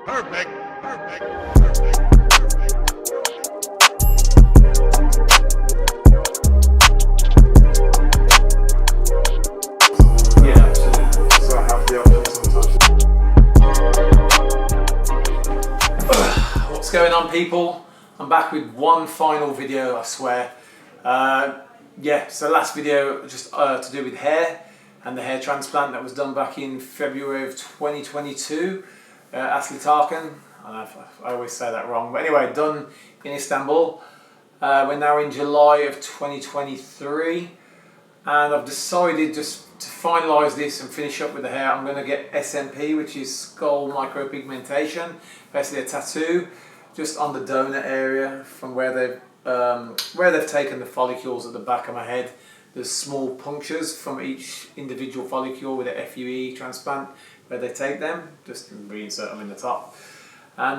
Perfect. Perfect. Yeah, absolutely. So I have the option sometimes. What's going on, people? I'm back with one final video, I swear. Yeah, so last video just to do with hair and the hair transplant that was done back in February of 2022. Asli Tarkan, I always say that wrong, but anyway, done in Istanbul. We're now in July of 2023, and I've decided just to finalise this and finish up with the hair. I'm going to get SMP, which is skull micropigmentation, basically a tattoo just on the donor area from where they've taken the follicles at the back of my head. There's small punctures from each individual follicle with a FUE transplant where they take them, just reinsert them in the top. And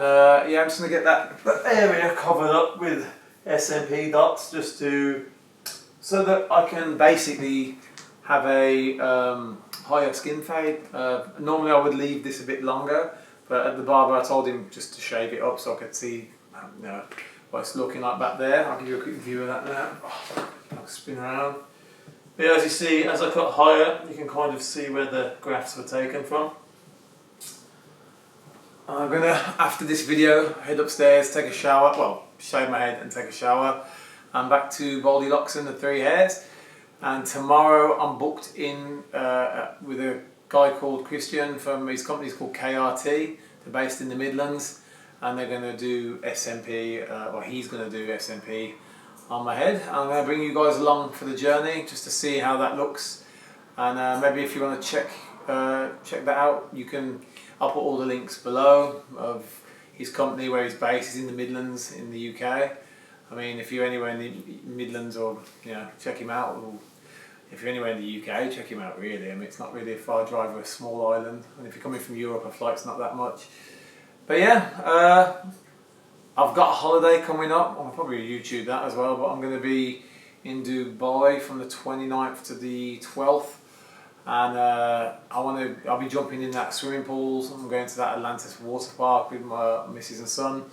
yeah, I'm just going to get that area covered up with SMP dots just so that I can basically have a higher skin fade. Normally I would leave this a bit longer, but at the barber I told him just to shave it up so I could see what it's looking like back there. I'll give you a quick view of that now. I'll spin around. But yeah, as you see, as I cut higher, you can kind of see where the grafts were taken from. I'm going to, after this video, head upstairs, take a shower, well, shave my head and take a shower. I'm back to Baldy Locks and the 3 hairs. And tomorrow I'm booked in with a guy called Christian from his company's called KRT. They're based in the Midlands. And they're going to do SMP, or he's going to do SMP on my head. I'm going to bring you guys along for the journey just to see how that looks. And maybe if you want to check that out, you can. I'll put all the links below of his company, where he's based. He's in the Midlands in the UK. I mean, if you're anywhere in the Midlands, or check him out. Or if you're anywhere in the UK, check him out. Really, I mean, it's not really a far drive. We're a small island, and if you're coming from Europe, a flight's not that much. But yeah, I've got a holiday coming up. I'll probably YouTube that as well, but I'm going to be in Dubai from the 29th to the 12th. And I'll be jumping in that swimming pools. I'm going to that Atlantis water park with my missus and son.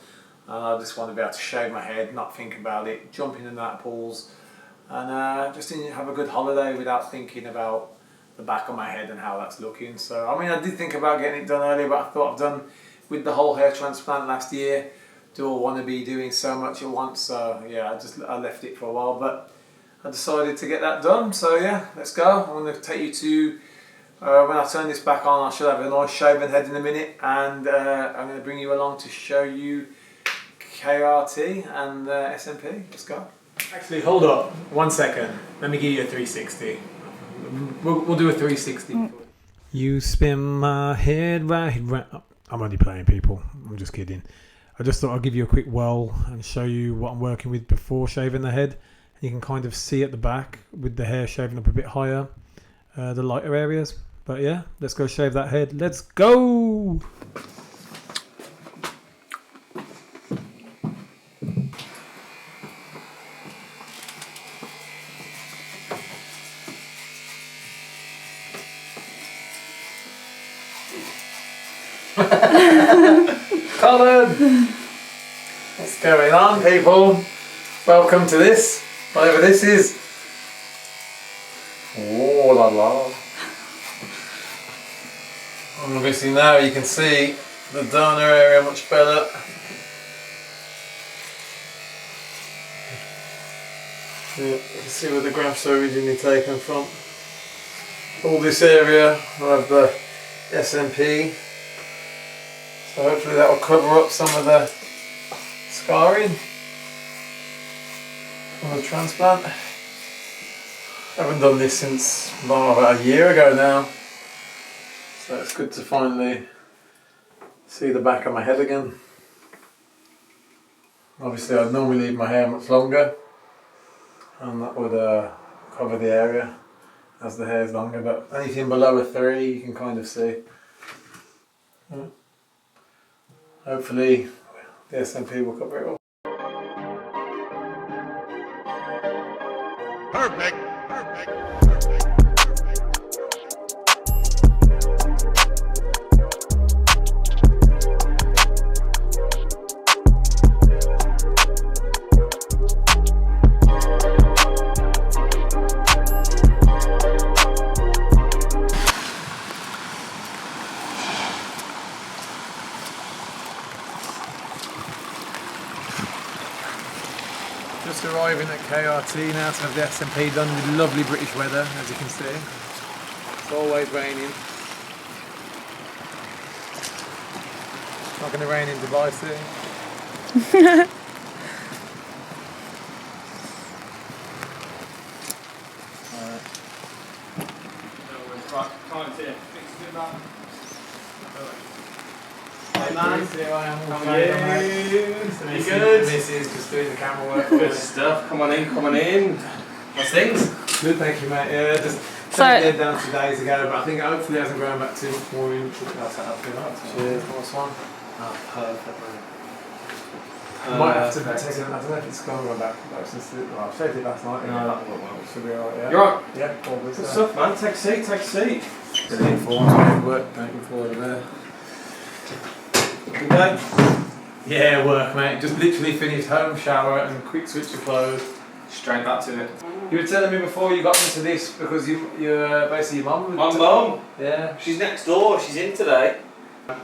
And I just want to be able to shave my head, not think about it, jump in that pools. And just have a good holiday without thinking about the back of my head and how that's looking. So, I mean, I did think about getting it done earlier, but I thought I've done with the whole hair transplant last year. Do I want to be doing so much at once? So yeah, I left it for a while, but I decided to get that done. So yeah, let's go. I'm going to take you to, when I turn this back on, I should have a nice shaven head in a minute, and I'm going to bring you along to show you KRT and SMP. Let's go. Actually, hold up 1 second. Let me give you a 360. We'll do a 360. You spin my head right. I'm only playing, people. I'm just kidding. I just thought I'd give you a quick whirl and show you what I'm working with before shaving the head. You can kind of see at the back with the hair shaving up a bit higher, the lighter areas. But yeah, let's go shave that head. Let's go! Colin! What's going on, people? Welcome to this, whatever this is. Oh la la. Obviously now you can see the donor area much better. Yeah, you can see where the grafts are originally taken from. All this area of the SMP. So hopefully that will cover up some of the scarring from the transplant. I haven't done this since about a year ago now. So it's good to finally see the back of my head again. Obviously I'd normally leave my hair much longer, and that would cover the area as the hair is longer, but anything below a 3 you can kind of see. Yeah. Hopefully the SMP will cover it all. Perfect. Perfect. Perfect. just arriving at KRT now to have the SMP done with lovely British weather, as you can see. It's always raining. It's not going to rain in Dubai soon. Right, client's here. Fixed it back. Hey man, here I am. How are you? You good? This is just doing the camera work. Good stuff. Come on in, come on in. How's things? Good, thank you, mate. Yeah, just So- it down 2 days ago, but I think hopefully it hasn't grown back too much more in. Cheers, nice one. Oh, perfect, man. Might have to take it. I don't know if it's gone back. I showed it last night. No, that won't work. Should be alright, yeah. You're right. Yeah, all good. Good stuff, man. Take a seat, take a seat. Brilliant form, work, thank you for there. Good day. Yeah, work, mate. Just literally finished home, shower, and quick switch of clothes. Straight back to it. You were telling me before you got into this because you're basically your mum. My mum. Yeah. She's next door. She's in today.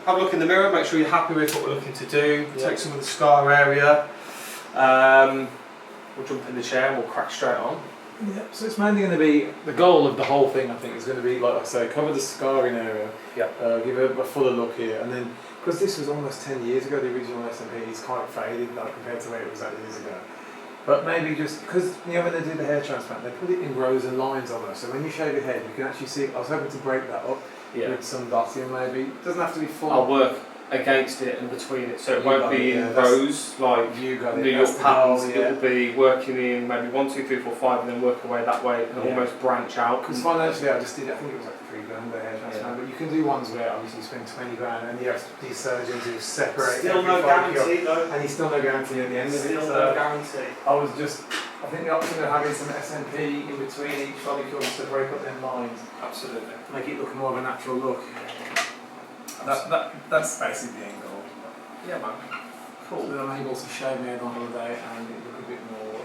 Have a look in the mirror. Make sure you're happy with what we're looking to do. Yeah. Take some of the scar area. We'll jump in the chair and we'll crack straight on. Yeah. So it's mainly going to be the goal of the whole thing. I think is going to be, like I say, cover the scarring area. Yeah. Give it a fuller look here, and then because this was almost 10 years ago, the original SMP is quite faded, like compared to where it was 8 years ago. But maybe just because you know when they do the hair transplant, they put it in rows and lines almost. So when you shave your head, you can actually see. I was hoping to break that up with some dotting, maybe. It doesn't have to be full. I'll work against it and between it, so it You won't got be it, in yeah, rows like you got it. New York That's the patterns. goal, yeah. It will be working in maybe 1, 2, 3, 4, 5, and then work away that way and Yeah. almost branch out. Because financially, I just did. I think it was like £3 the hair transplant. But you can do ones where obviously you spend £20 and you have these surgeons who separate. Still every no follicle, guarantee though. and you still no guarantee at the end of it. Still So no guarantee. I was just. I think the option of having some SMP in between each follicle just to break up them lines, Absolutely. make it look more of a natural look. That's basically the end goal. Yeah, man. So Cool. that I'm able to shave my head on holiday and it look a bit more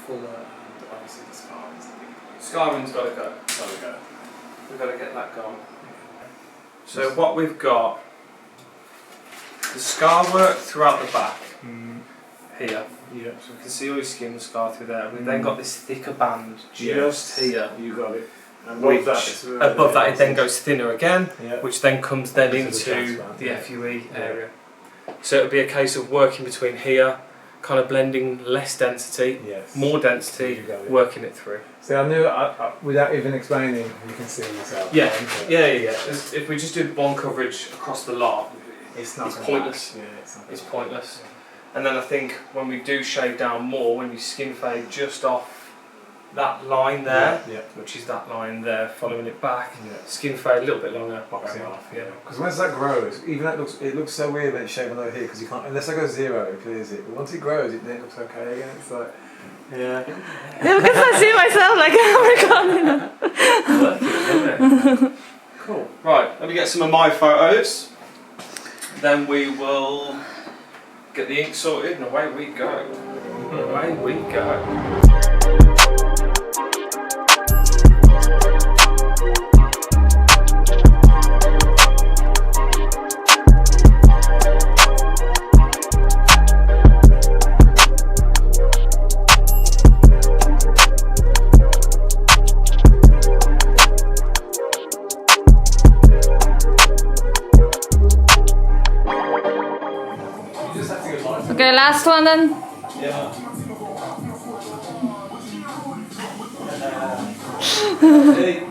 fuller, and obviously the scarring is a big thing. Scarring's got to go. There we go. We've got to get that gone. So what we've got, the scar work throughout the back here. Yeah. So we can see all your skin scar through there. We've then got this thicker band just here. You got it. And Which, above that, it then goes thinner again, Yeah. which then comes then Into the into transplant, the yeah. FUE Yeah. area. So it would be a case of working between here, kind of blending less density, Yes. more density, You got it. working it through. See, I knew without even explaining, you can see yourself. Yeah, But yeah. If we just do one coverage across the lot, It's not It's gonna pointless. match. Yeah, it's not. it's gonna pointless. And then I think when we do shave down more, when you skin fade just off that line there, Yeah. which is that line there, following it back, Yeah. skin fade a little bit longer, Boxing bang off, yeah. Because once that grows, even that it looks so weird when it's shaving over here because you can't unless I go 0, it clears it. But once it grows, it then looks okay again. It's like, yeah. Yeah, because I see myself like I'm recording. Worth it, isn't it? Cool. Right, let me get some of my photos. Then we will get the ink sorted and away we go. Away we go. You just have to go live. Okay, last one then. Yeah. Hey.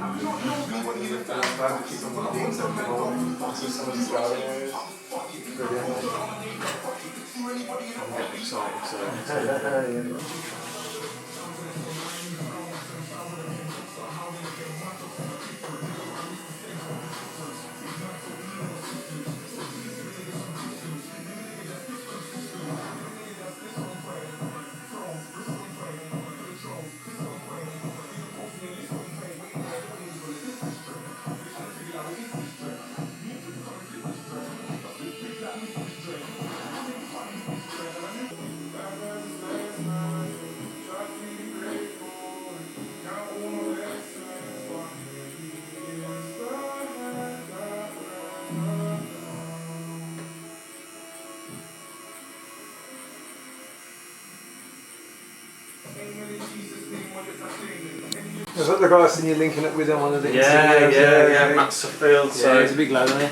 Is that the guy I seen you linking up with him on the Yeah, Matt Suffield. So he's a big lad, isn't he?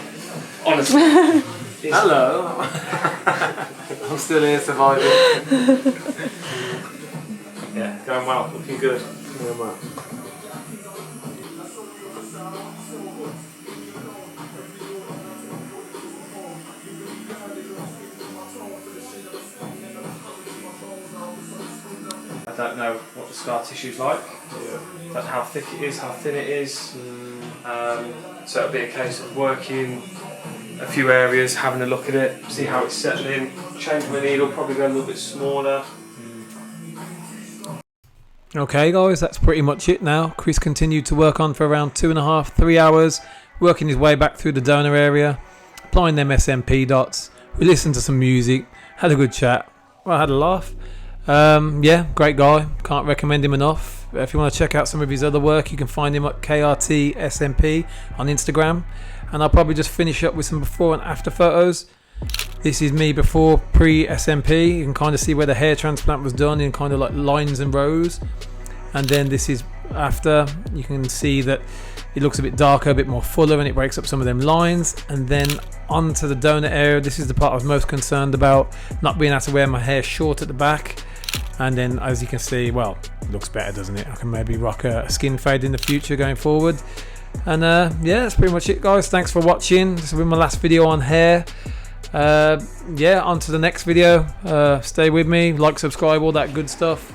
honestly, Hello. I'm still here surviving. yeah, going well, looking good. Yeah, man. I don't know what the scar tissue's like. Yeah. Don't know how thick it is, how thin it is. So it'll be a case of working a few areas, having a look at it, see how it's settling, change my needle, probably go a little bit smaller. Okay guys, that's pretty much it now. Chris continued to work on for around 2.5, 3 hours, working his way back through the donor area, applying them SMP dots. We listened to some music, had a good chat, well, I had a laugh. Yeah, great guy, can't recommend him enough. If you want to check out some of his other work, you can find him at KRT SMP on Instagram. And I'll probably just finish up with some before and after photos. This is me before pre-SMP. You can kind of see where the hair transplant was done in kind of like lines and rows. And then this is after. You can see that it looks a bit darker, a bit more fuller, and it breaks up some of them lines. And then onto the donor area. This is the part I was most concerned about, not being able to wear my hair short at the back. And then as you can see, well, it looks better, doesn't it? I can maybe rock a skin fade in the future going forward. And yeah, that's pretty much it guys. Thanks for watching. This will be my last video on hair. Yeah, on to the next video. Stay with me, like, subscribe, all that good stuff.